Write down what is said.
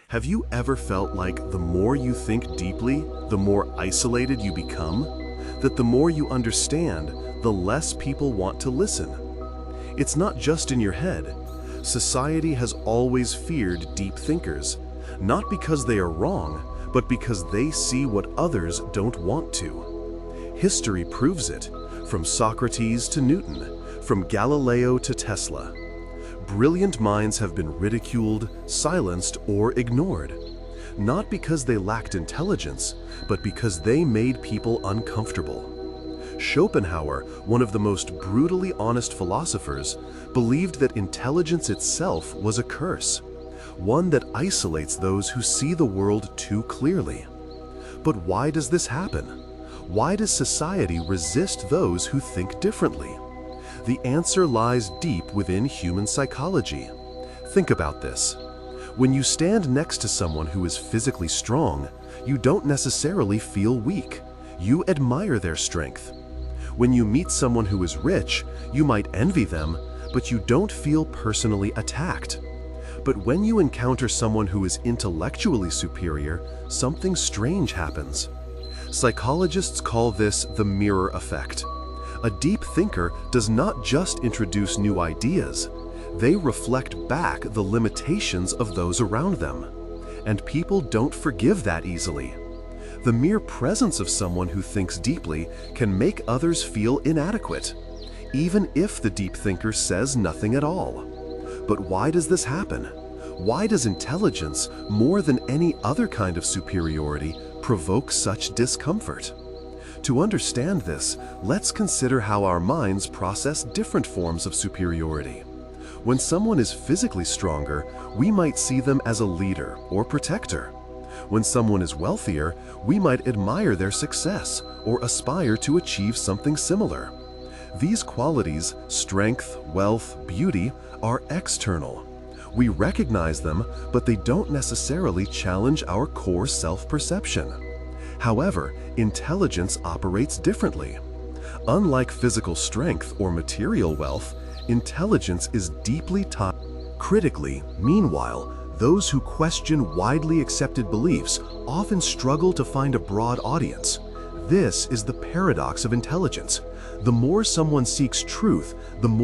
Have you ever felt like the more you think deeply, the more isolated you become? That the more you understand, the less people want to listen? It's not just in your head. Society has always feared deep thinkers, not because they are wrong, but because they see what others don't want to. History proves it, from Socrates to Newton, from Galileo to Tesla. Brilliant minds have been ridiculed, silenced, or ignored, not because they lacked intelligence, but because they made people uncomfortable. Schopenhauer, one of the most brutally honest philosophers, believed that intelligence itself was a curse, one that isolates those who see the world too clearly. But why does this happen? Why does society resist those who think differently? The answer lies deep within human psychology. Think about this. When you stand next to someone who is physically strong, you don't necessarily feel weak. You admire their strength. When you meet someone who is rich, you might envy them, but you don't feel personally attacked. But when you encounter someone who is intellectually superior, something strange happens. Psychologists call this the mirror effect. A deep thinker does not just introduce new ideas, they reflect back the limitations of those around them. And people don't forgive that easily. The mere presence of someone who thinks deeply can make others feel inadequate, even if the deep thinker says nothing at all. But why does this happen? Why does intelligence, more than any other kind of superiority, provoke such discomfort? To understand this, let's consider how our minds process different forms of superiority. When someone is physically stronger, we might see them as a leader or protector. When someone is wealthier, we might admire their success or aspire to achieve something similar. These qualities, strength, wealth, beauty, are external. We recognize them, but they don't necessarily challenge our core self-perception. However, intelligence operates differently. Unlike physical strength or material wealth, intelligence is deeply tied. Critically, meanwhile, those who question widely accepted beliefs often struggle to find a broad audience. This is the paradox of intelligence. The more someone seeks truth, the more